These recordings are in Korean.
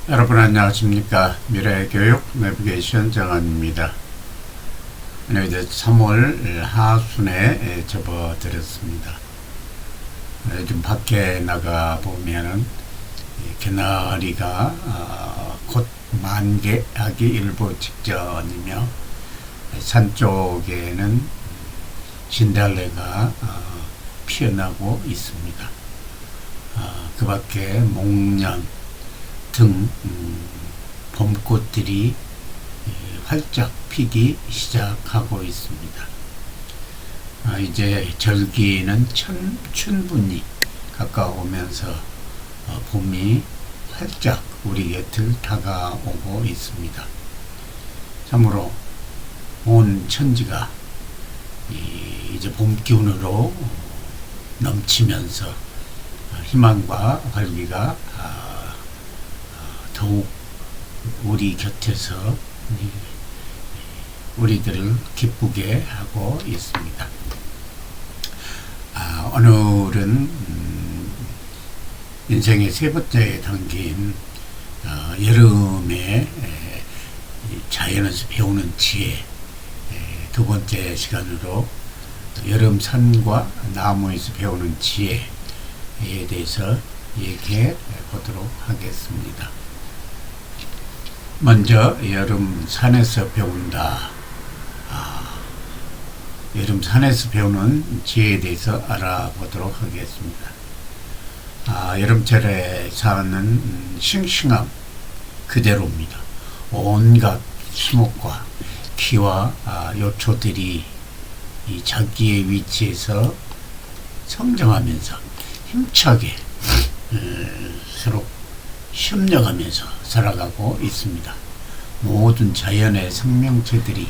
여러분 안녕하십니까. 미래교육 내비게이션 정한입니다. 이제 3월 하순에 접어들었습니다. 요즘 밖에 나가 보면은 개나리가 곧 만개하기 일보 직전이며 산 쪽에는 진달래가 피어나고 있습니다. 그 밖에 목련 등 봄꽃들이 활짝 피기 시작하고 있습니다. 이제 절기는 춘분이 가까워오면서 봄이 활짝 우리 곁을 다가오고 있습니다. 참으로 온 천지가 이제 봄 기운으로 넘치면서 희망과 활기가 더욱 우리 곁에서 우리들을 기쁘게 하고 있습니다. 오늘은 인생의 세 번째 단계인 여름에 자연에서 배우는 지혜 두 번째 시간으로 여름 산과 나무에서 배우는 지혜에 대해서 얘기해 보도록 하겠습니다. 먼저 여름 산에서 배운다. 여름 산에서 배우는 지혜에 대해서 알아보도록 하겠습니다. 여름철에 사는 싱싱함 그대로입니다. 온갖 수목과 키와 요초들이 이 자기의 위치에서 성장하면서 힘차게 서로 협력하면서 살아가고 있습니다. 모든 자연의 생명체들이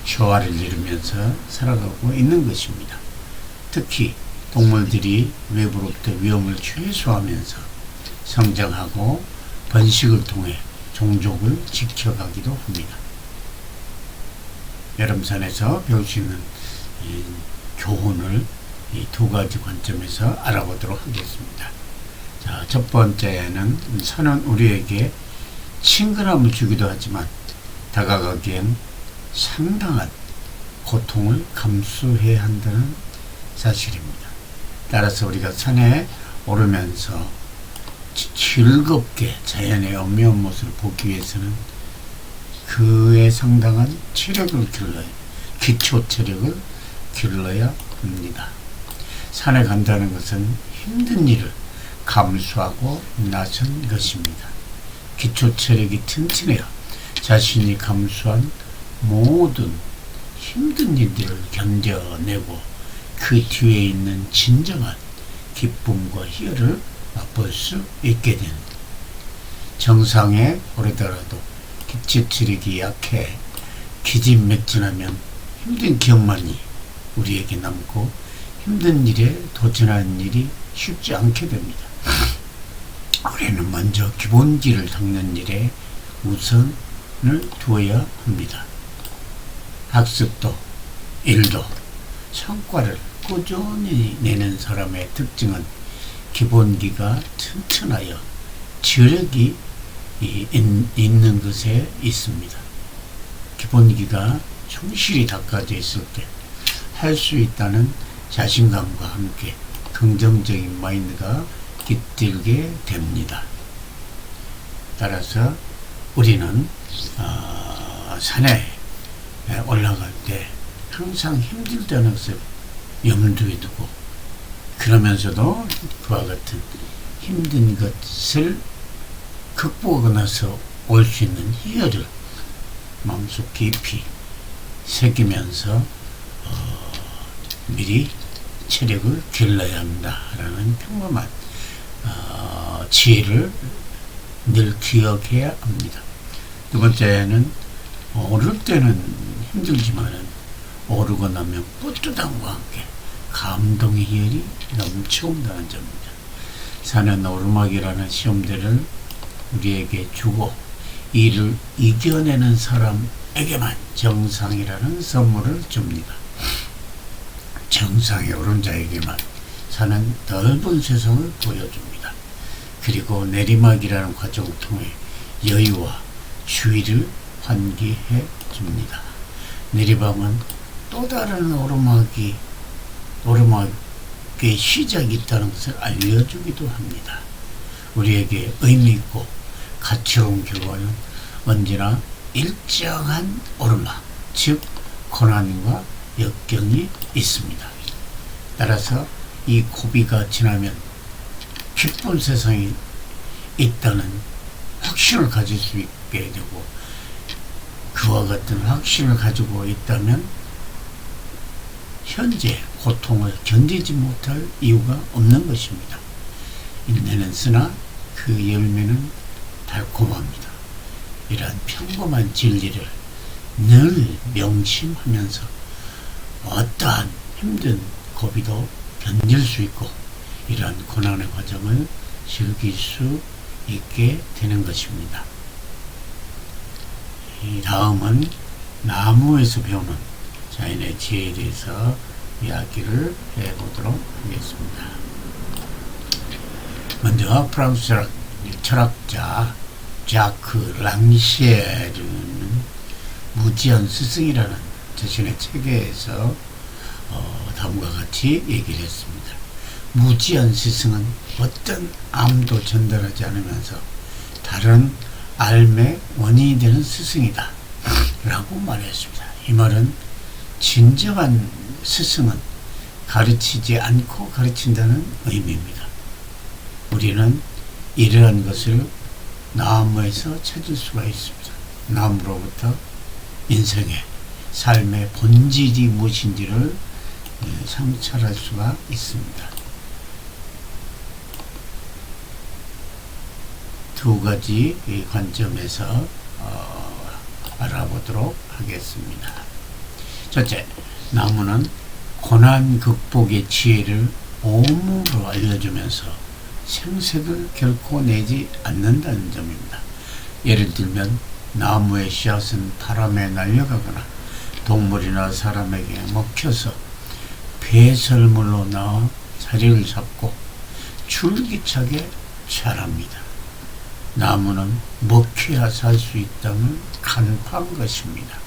조화를 이루면서 살아가고 있는 것입니다. 특히 동물들이 외부로부터 위험을 최소화하면서 성장하고 번식을 통해 종족을 지켜가기도 합니다. 여름산에서 배울 수 있는 교훈을 이 두 가지 관점에서 알아보도록 하겠습니다. 자, 첫 번째는 산은 우리에게 친근함을 주기도 하지만 다가가기엔 상당한 고통을 감수해야 한다는 사실입니다. 따라서 우리가 산에 오르면서 즐겁게 자연의 엄미한 모습을 보기 위해서는 그에 상당한 체력을 길러야, 기초 체력을 길러야 합니다. 산에 간다는 것은 힘든 일을 감수하고 나선 것입니다. 기초 체력이 튼튼해야 자신이 감수한 모든 힘든 일들을 견뎌내고 그 뒤에 있는 진정한 기쁨과 희열을 맛볼 수 있게 됩니다. 정상에 오르더라도 기초 체력이 약해 기진맥진하면 힘든 기억만이 우리에게 남고 힘든 일에 도전하는 일이 쉽지 않게 됩니다. 우리는 먼저 기본기를 닦는 일에 우선을 두어야 합니다. 학습도 일도 성과를 꾸준히 내는 사람의 특징은 기본기가 튼튼하여 지력이 있는 것에 있습니다. 기본기가 충실히 닦아져 있을 때 할 수 있다는 자신감과 함께 긍정적인 마인드가 깃들게 됩니다. 따라서 우리는 산에 올라갈 때 항상 힘들다는 것을 염두에 두고 그러면서도 그와 같은 힘든 것을 극복하고 나서 올 수 있는 희열을 마음속 깊이 새기면서 미리 체력을 길러야 한다라는 평범한 지혜를 늘 기억해야 합니다. 두 번째는 오를 때는 힘들지만은 오르고 나면 뿌듯함과 함께 감동의 희열이 넘쳐온다는 점입니다. 산은 오르막이라는 시험들을 우리에게 주고 이를 이겨내는 사람에게만 정상이라는 선물을 줍니다. 정상에 오른 자에게만 산은 넓은 세상을 보여줍니다. 그리고 내리막이라는 과정을 통해 여유와 주의를 환기해 줍니다. 내리밤은 또 다른 오르막의 시작이 있다는 것을 알려주기도 합니다. 우리에게 의미있고 가치로운 결과는 언제나 일정한 오르막, 즉 고난과 역경이 있습니다. 따라서 이 고비가 지나면 기쁜 세상이 있다는 확신을 가질 수 있게 되고, 그와 같은 확신을 가지고 있다면 현재 고통을 견디지 못할 이유가 없는 것입니다. 인내는 쓰나 그 열매는 달콤합니다. 이러한 평범한 진리를 늘 명심하면서 어떠한 힘든 고비도 견딜 수 있고, 이러한 고난의 과정을 즐길 수 있게 되는 것입니다. 이 다음은 나무에서 배우는 자연의 지혜에 대해서 이야기를 해보도록 하겠습니다. 먼저 프랑스 철학자 자크 랑시에르는 무지한 스승이라는 자신의 책에서 다음과 같이 얘기를 했습니다. 무지한 스승은 어떤 암도 전달하지 않으면서 다른 삶의 원인이 되는 스승이다 라고 말했습니다. 이 말은 진정한 스승은 가르치지 않고 가르친다는 의미입니다. 우리는 이러한 것을 나무에서 찾을 수가 있습니다. 나무로부터 인생의 삶의 본질이 무엇인지를 성찰할 수가 있습니다. 두 가지 관점에서 알아보도록 하겠습니다. 첫째, 나무는 고난 극복의 지혜를 온몸으로 알려주면서 생색을 결코 내지 않는다는 점입니다. 예를 들면 나무의 씨앗은 바람에 날려가거나 동물이나 사람에게 먹혀서 배설물로 나와 자리를 잡고 줄기차게 자랍니다. 나무는 먹혀야 살 수 있다는 간파한 것입니다.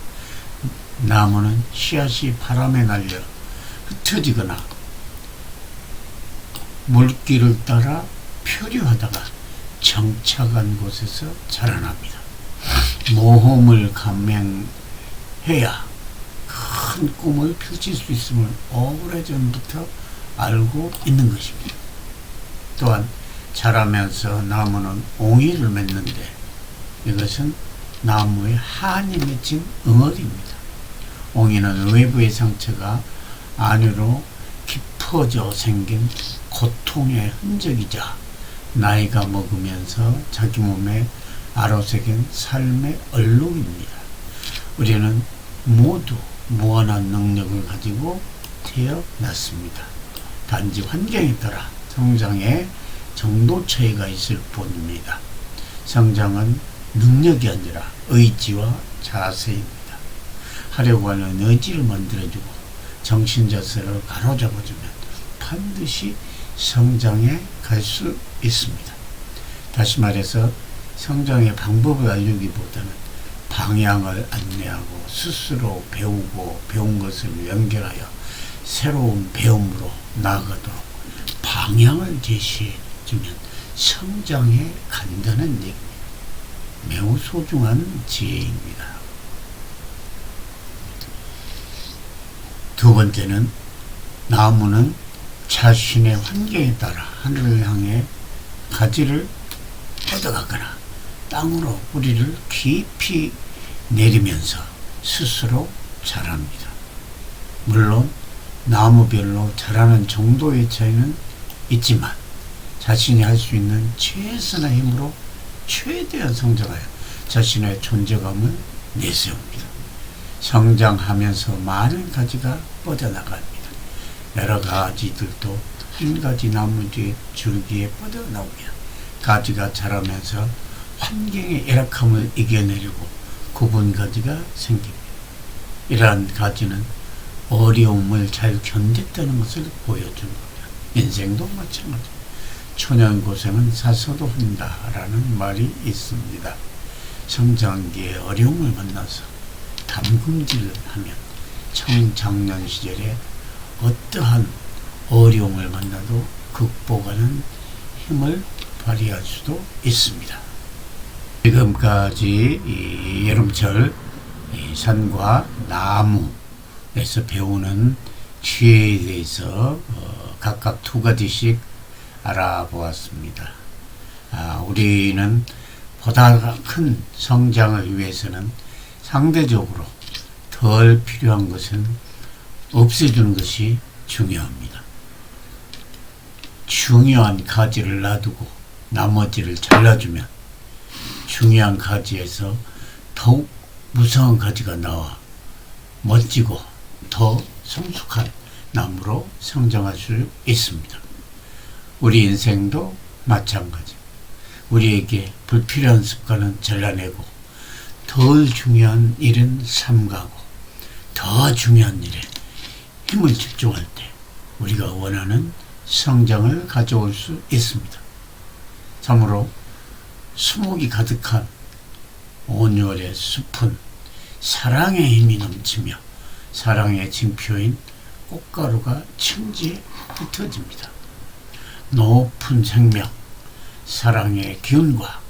나무는 씨앗이 바람에 날려 흩어지거나 물길을 따라 표류하다가 정착한 곳에서 자라납니다. 모험을 감행해야 큰 꿈을 펼칠 수 있음을 오래전부터 알고 있는 것입니다. 또한 자라면서 나무는 옹이를 맺는데 이것은 나무의 한이 맺힌 응어리입니다. 옹이는 외부의 상처가 안으로 깊어져 생긴 고통의 흔적이자 나이가 먹으면서 자기 몸에 알아새긴 삶의 얼룩입니다. 우리는 모두 무한한 능력을 가지고 태어났습니다. 단지 환경에 따라 성장의 정도 차이가 있을 뿐입니다. 성장은 능력이 아니라 의지와 자세입니다. 하려고 하는 의지를 만들어주고 정신자세를 가로잡아주면 반드시 성장해 갈 수 있습니다. 다시 말해서 성장의 방법을 알려주기보다는 방향을 안내하고 스스로 배우고 배운 것을 연결하여 새로운 배움으로 나아가도록 방향을 제시해주면 성장해 간다는 얘기입니다. 매우 소중한 지혜입니다. 두 번째는 나무는 자신의 환경에 따라 하늘을 향해 가지를 뻗어가거나 땅으로 뿌리를 깊이 내리면서 스스로 자랍니다. 물론 나무별로 자라는 정도의 차이는 있지만 자신이 할 수 있는 최선의 힘으로 최대한 성장하여 자신의 존재감을 내세웁니다. 성장하면서 많은 가지가 뻗어나갑니다. 여러 가지들도 한 가지 나무 뒤에 줄기에 뻗어나오며 가지가 자라면서 환경의 열악함을 이겨내려고 굽은 가지가 생깁니다. 이러한 가지는 어려움을 잘 견뎠다는 것을 보여줍니다. 인생도 마찬가지입니다. 초년고생은 사서도 한다라는 말이 있습니다. 성장기에 어려움을 만나서 담금질을 하면 청장년 시절에 어떠한 어려움을 만나도 극복하는 힘을 발휘할 수도 있습니다. 지금까지 이 여름철 이 산과 나무에서 배우는 지혜에 대해서 각각 두 가지씩 알아보았습니다. 우리는 보다 큰 성장을 위해서는 상대적으로 덜 필요한 것은 없애주는 것이 중요합니다. 중요한 가지를 놔두고 나머지를 잘라주면 중요한 가지에서 더욱 무성한 가지가 나와 멋지고 더 성숙한 나무로 성장할 수 있습니다. 우리 인생도 마찬가지. 우리에게 불필요한 습관은 잘라내고 덜 중요한 일은 삼가고 더 중요한 일에 힘을 집중할 때 우리가 원하는 성장을 가져올 수 있습니다. 참으로 수목이 가득한 온열의 숲은 사랑의 힘이 넘치며 사랑의 징표인 꽃가루가 천지에 흩어집니다. 높은 생명, 사랑의 기운과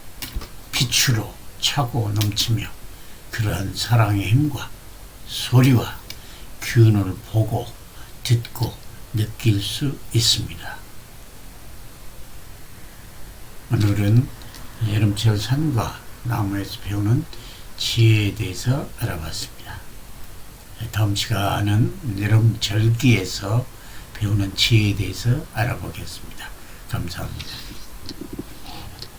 빛으로 차고 넘치며 그러한 사랑의 힘과 소리와 기운을 보고 듣고 느낄 수 있습니다. 오늘은 여름철 산과 나무에서 배우는 지혜에 대해서 알아봤습니다. 다음 시간은 여름절기에서 배우는 지혜에 대해서 알아보겠습니다. 감사합니다.